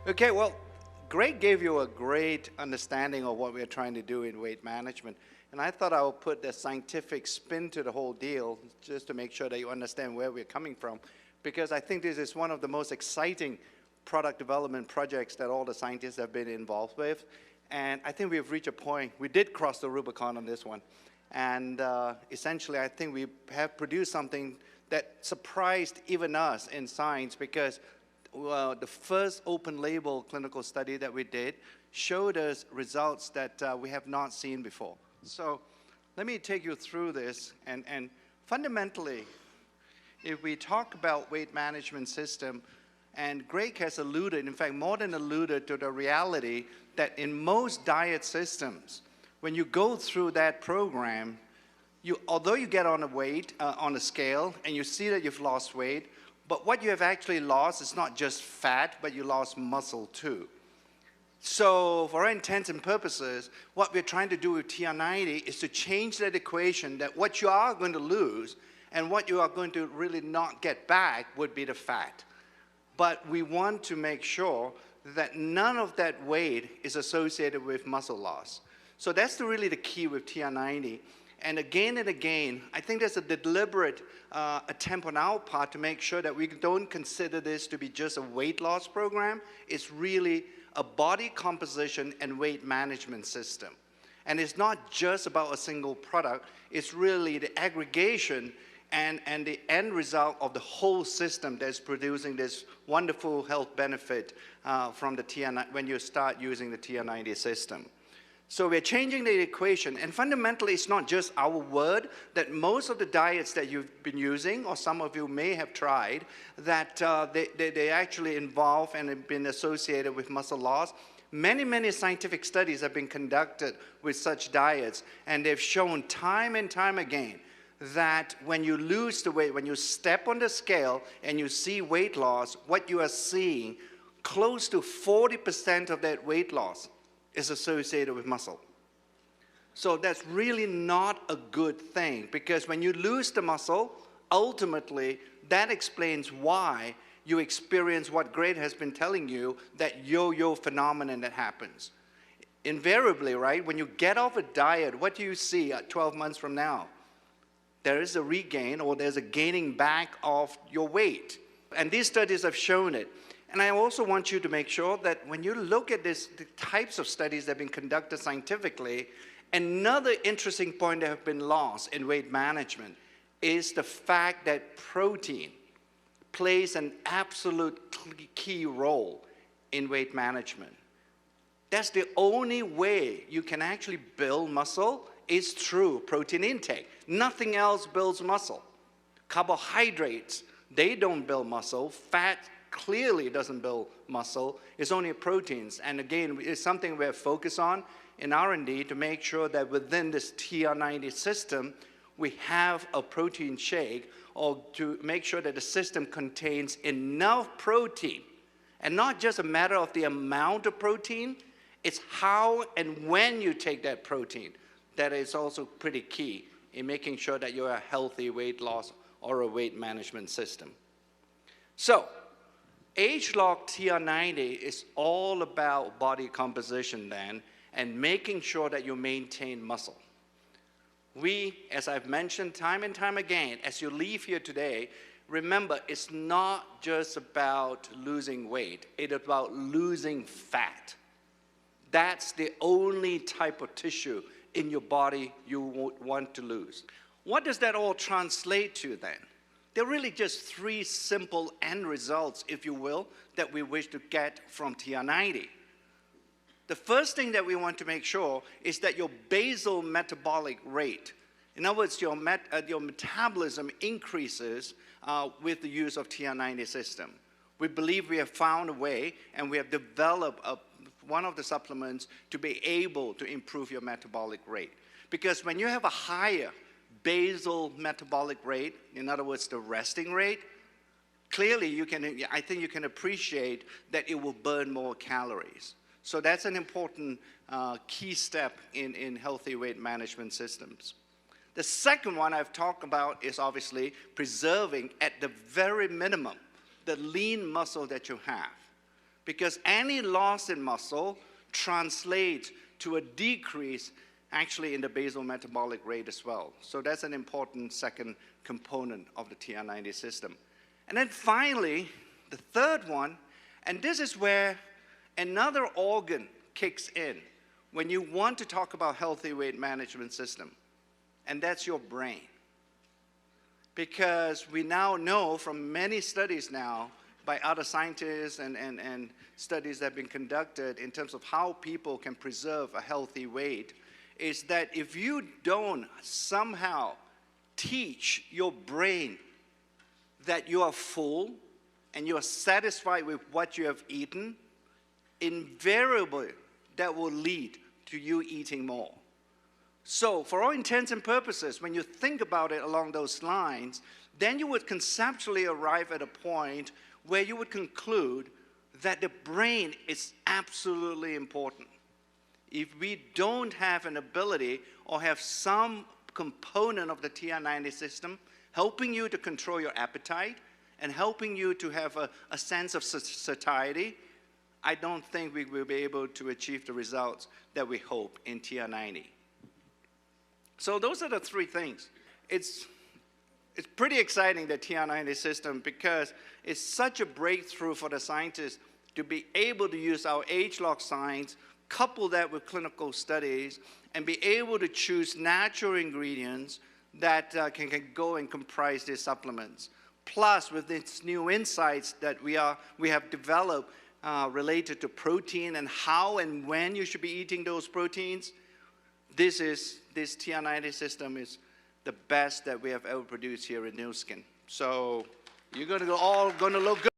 Okay, well, Greg gave you a great understanding of what we're trying to do in weight management. And I thought I would put the scientific spin to the whole deal just to make sure that you understand where we're coming from. Because I think this is one of the most exciting product development projects that all the scientists have been involved with. And I think we've reached a point, we did cross the Rubicon on this one. And essentially, I think we have produced something that surprised even us in science, because the first open label clinical study that we did showed us results that we have not seen before. So let me take you through this. And fundamentally, if we talk about weight management system, and Greg has alluded, in fact, more than alluded to the reality that in most diet systems, when you go through that program, although you get on a weight, on a scale, and you see that you've lost weight, but what you have actually lost is not just fat, but you lost muscle too. So for all intents and purposes, what we're trying to do with TR90 is to change that equation, that what you are going to lose and what you are going to really not get back would be the fat. But we want to make sure that none of that weight is associated with muscle loss. So that's really the key with TR90. And again, I think there's a deliberate attempt on our part to make sure that we don't consider this to be just a weight loss program. It's really a body composition and weight management system. And it's not just about a single product. It's really the aggregation and the end result of the whole system that's producing this wonderful health benefit from the TR90 when you start using the TR90 system. So we're changing the equation, and fundamentally it's not just our word, that most of the diets that you've been using, or some of you may have tried, that they actually involve and have been associated with muscle loss. Many scientific studies have been conducted with such diets, and they've shown time and time again that when you lose the weight, when you step on the scale and you see weight loss, what you are seeing, close to 40% of that weight loss is associated with muscle. So that's really not a good thing, because when you lose the muscle, ultimately that explains why you experience what Greg has been telling you, that yo-yo phenomenon that happens. Invariably, right, when you get off a diet, what do you see at 12 months from now? There is a regain, or there's a gaining back of your weight. And these studies have shown it. And I also want you to make sure that when you look at the types of studies that have been conducted scientifically, another interesting point that have been lost in weight management is the fact that protein plays an absolute key role in weight management. That's the only way you can actually build muscle is through protein intake. Nothing else builds muscle. Carbohydrates, they don't build muscle. Fat clearly doesn't build muscle. It's only proteins. And again, it's something we're focused on in R&D to make sure that within this TR90 system, we have a protein shake, or to make sure that the system contains enough protein. And not just a matter of the amount of protein, it's how and when you take that protein that is also pretty key in making sure that you're a healthy weight loss or a weight management system. So, ageLOC TR90 is all about body composition then, and making sure that you maintain muscle. We, as I've mentioned time and time again, as you leave here today, remember, it's not just about losing weight, it's about losing fat. That's the only type of tissue in your body you would want to lose. What does that all translate to then? There are really just three simple end results, if you will, that we wish to get from TR90. The first thing that we want to make sure is that your basal metabolic rate, in other words, your metabolism increases with the use of TR90 system. We believe we have found a way, and we have developed one of the supplements to be able to improve your metabolic rate. Because when you have a higher basal metabolic rate, in other words, the resting rate, clearly I think you can appreciate that it will burn more calories. So that's an important key step in healthy weight management systems. The second one I've talked about is obviously preserving at the very minimum the lean muscle that you have. because any loss in muscle translates to a decrease actually in the basal metabolic rate as well. So that's an important second component of the TR90 system. And then finally, the third one, and this is where another organ kicks in when you want to talk about healthy weight management system, and that's your brain. Because we now know from many studies now by other scientists and studies that have been conducted in terms of how people can preserve a healthy weight, is that if you don't somehow teach your brain that you are full and you are satisfied with what you have eaten, invariably that will lead to you eating more. So for all intents and purposes, when you think about it along those lines, then you would conceptually arrive at a point where you would conclude that the brain is absolutely important. If we don't have an ability or have some component of the TR90 system helping you to control your appetite and helping you to have a sense of satiety, I don't think we will be able to achieve the results that we hope in TR90. So those are the three things. It's pretty exciting, the TR90 system, because it's such a breakthrough for the scientists to be able to use our ageLOC science, couple that with clinical studies, and be able to choose natural ingredients that can go and comprise these supplements. Plus, with these new insights that we have developed related to protein and how and when you should be eating those proteins, this TR90 system is the best that we have ever produced here in Nu Skin. So you're all going to look good.